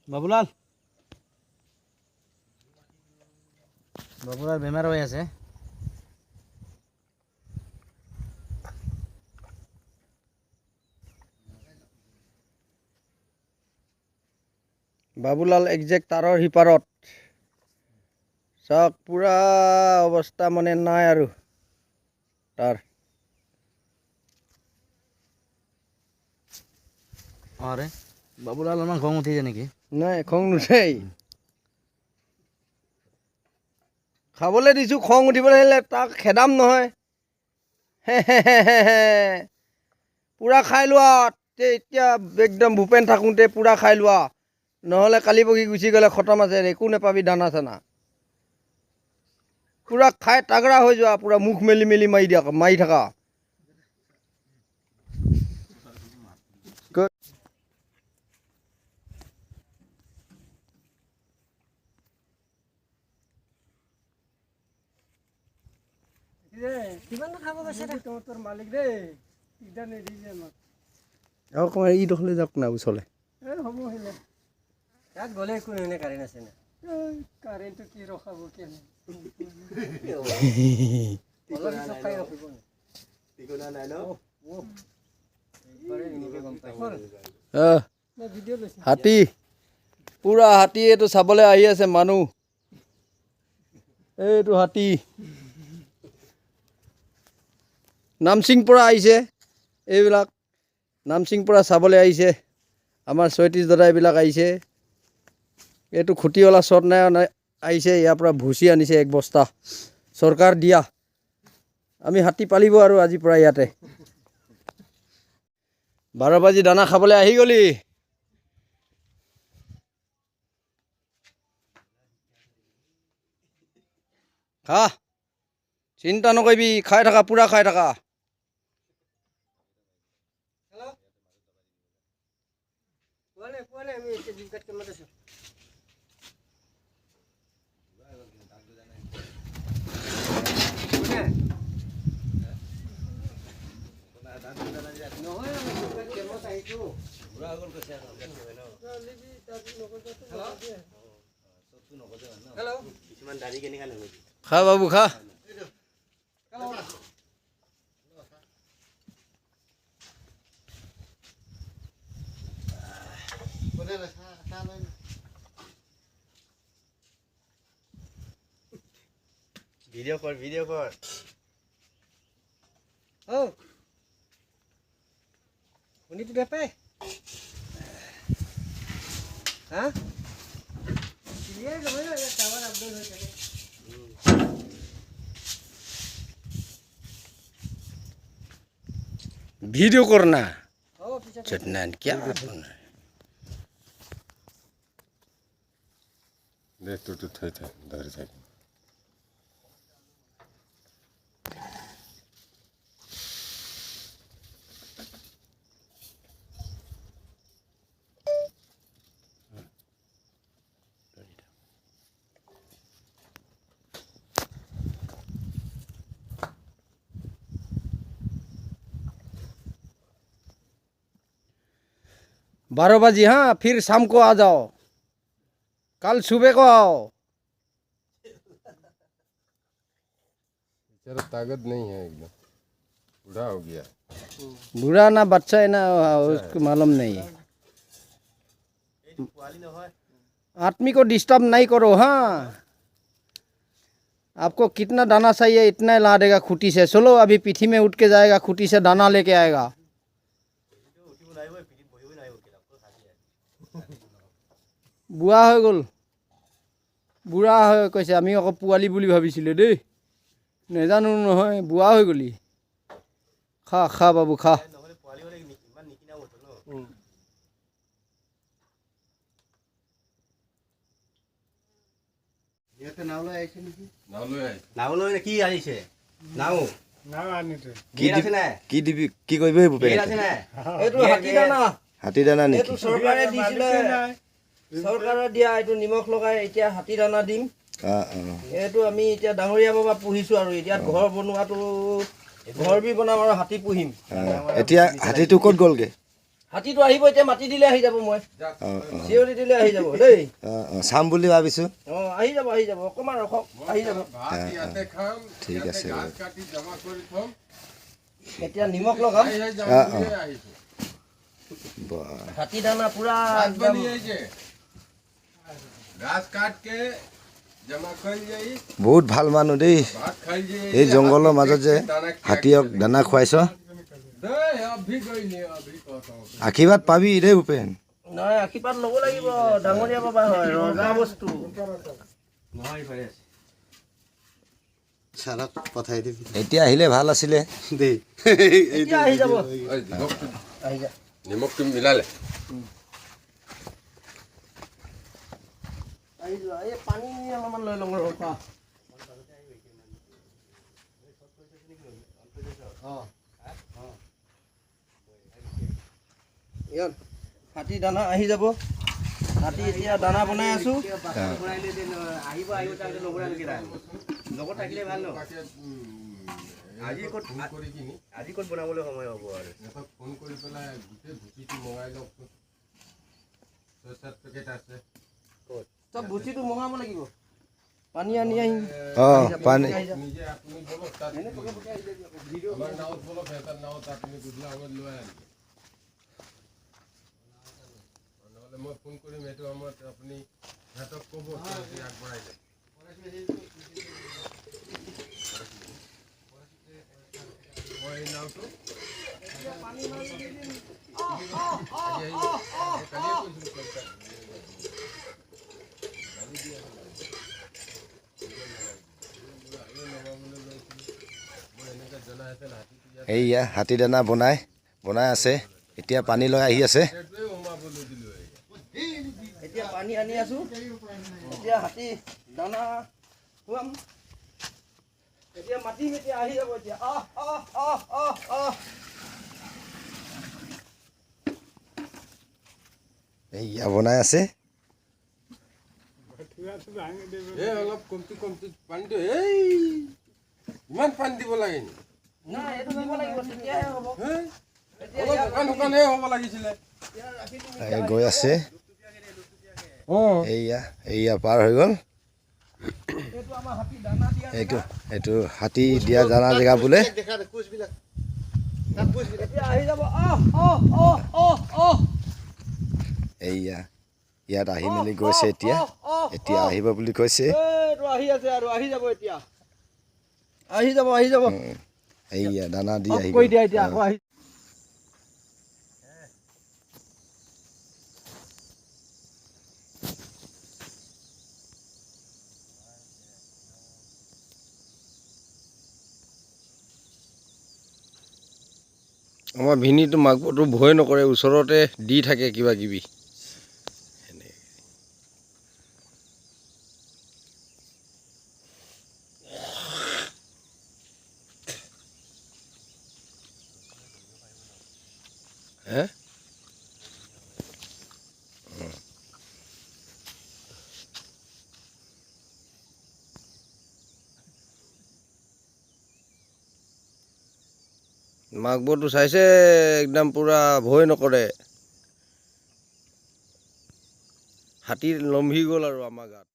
বাবুলাল বাবুলাল বেমাৰ হৈ আছে বাবুলাল একজেক্ট তাৰৰ সিপাৰত চাওক পুৰা অৱস্থা মানে নাই আৰু তাৰ আরে বাবুলাল আমার খং উঠিছে নেকি নাই খং নুঠেই খাবলৈ দিছোঁ খং উঠিবলৈ আহিলে তাক খেদাম নহয় পুৰা খাই লোৱা এতিয়া একদম ভূপেন থাকোঁতে পুৰা খাই লোৱা নহ'লে কালি পৰহি গুচি গ'লে খতম আছে একো নেপাবি দানা চানা পুৰা খাই তাগৰা হৈ যোৱা পুৰা মুখ মেলি মেলি মাৰি থাকা তোৰ মালিক দেই ইদাৰ নিদিছে আমাক অকণমান ইডোখৰলৈ যাওক না ওচৰলৈ হ'ব আহিলে ইয়াত গ'লে একো নহয় কাৰেণ্ট আছে না কাৰেণ্টটো কি ৰখাব কেনে হাতী পুৰা হাতী এইটো চাবলৈ আহি আছে মানুহ এইটো হাতী নামচিং পৰা আহিছে এইবিলাক নামচিং পৰা চাবলৈ আহিছে আমাৰ ৩৬ দাদা এইবিলাক আহিছে এইটো খুটিৱালা শ্বট নাই আহিছে ইয়াৰ পৰা ভুচি আনিছে এক বস্তা চৰকাৰ দিয়া আমি হাতী পালিব আৰু আজিৰ পৰা ইয়াতে 12 বাজি দানা খাবলৈ আহি গলি খা চিন্তা নকৰিবি খাই থাকা পুৰা খাই থাকা খা বাবু খা ভিডিও কর ও শুনি তো দেপে হ্যাঁ ক্লিয়ার গো না টাওয়ার আপডেট হয়ে থাকে वीडियो करना चटना क्या करना देख तो थे धर थे बारह बजे हाँ फिर शाम को आ जाओ कल सुबह को आओ बेचारा ताकत नहीं है एकदम बूढ़ा हो गया बूढ़ा ना बच्चा है ना उसको मालूम नहीं है आदमी को डिस्टर्ब नहीं करो हाँ आपको कितना दाना चाहिए इतना ला देगा खूटी से चलो अभी पीठी में उठ के जाएगा खूटी से दाना लेके आएगा बुआ हो गल बुढ़ा हो कैसे आमी अको पुआली बुली भाबिसिले देই नेजानु নহয় बुआ हो गली खा खा बाबू खा ইয়াতে নাওলৈ আহিছে নেকি নাওলৈ কি আহিছে নাও নাও আনিছে কি আছে না কি দিবি কি কইবে ভূপেন আছে না এটো হাতি দানা নেকি এটো সরকারে দিছিলে সরকারে দিয়া এটো নিমখ লগাই এতিয়া হাতি দানা দিম এটো আমি এতিয়া ডাঙৰীয়া বাবা পুহিছো আৰু এতিয়া ঘৰ বনোৱাটো ঘৰ বি বনাম আৰু হাতি পুহিম এতিয়া হাতিটো ক'ত গলগে হাতীটো আহিব এতিয়া মাতি দিলে আহি যাব মই অঁ অঁ চিঞৰি দিলে আহি যাব দেই অঁ অঁ চাম বুলি ভাবিছোঁ অঁ আহি যাব অকণমান ৰখক আহি যাব ভাত ইয়াতে খাম ঠিক ইয়াতে আছে গাছ কাটি জমা কৰি থম এতিয়া নিমখ লগাম যাম অঁ, অঁ। বুলিয়ে আহিছো বাহ হাতী দানা পুৰা ভাত একদম বনি আহিছে গাছ কাট के জমা কৰি যাই বহুত ভাল মানুহ দেই ভাত খাই যাই এই জংঘলৰ মাজত যে হাতীক দানা খুৱাইছ দেই অভি গইলি অভি কথা আশীৰ্বাদ পাবি দেই ভূপেন নহয় আশীৰ্বাদ ল'ব লাগিব ডাঙৰীয়া বাবা হয় ৰজা বস্তু চাৰক পঠাই দিবি এতিয়া আহিলে ভাল আছিলে দেই এতিয়া আহি যাব আহি যা নিমখটো মিলালে আহি যোৱা এই পানী অলপমান লৈ লওঁ ৰখা হাতী দানা আহি যাব হাতী এতিয়া দানা বনাই আছো আজি ক'ত বনাবলৈ সময় হ'ব আৰু ফোন কৰি পেলাই গোটেই ভুচিটো মঙাই লওকচোন 6-7 পেকেট আছে চব ভুচিটো মঙাব লাগিব পানী আনি আহিম অঁ পানী নিজে আপুনি বলক তাত আমাৰ নাৱত বলক সিহঁতৰ নাৱত আপুনি গধূলা সময়ত লৈ আনিব নহ'লে মই ফোন কৰিম সেইটো সময়ত আপুনি সিহঁতক ক'ব আগবঢ়াই যায় মই এই নাওটো এইয়া হাতী দানা বনাই আছে এতিয়া পানী লৈ আহি আছে এতিয়া পানী আনি আছো এতিয়া হাতী দানা খুৱাম এতিয়া মাতিম এতিয়া আহি যাব এতিয়া এইয়া বনাই আছে অলপ কমতি পানীটো এই ইমান পানী দিব লাগে নি নাই এইটো দিব লাগিব তেতিয়াহে হ'ব অলপ শুকানহে হ'ব লাগিছিলে গৈ আছে এইয়া পাৰ হৈ গ'ল এইটো আমাৰ হাতী দানা দিয়া এইটো হাতী দিয়া দানা জেগা বোলে এতিয়া আহি যাব এইয়া ইয়াত আহি মেলি গৈছে এতিয়া আহিব বুলি কৈছে এইটো আহি আছে আৰু আহি যাব এতিয়া আহি যাব এইয়া দানা দি আহি কৈ দিয়া এতিয়া আকৌ আহি আমাৰ ভিনীটো মাকটো ভয় নকৰে ওচৰতে দি থাকে কিবা কিবি হে মাকবোৰটো চাইছে একদম পুৰা ভয় নকৰে হাতী লম্ভি গ'ল আৰু আমাৰ গাত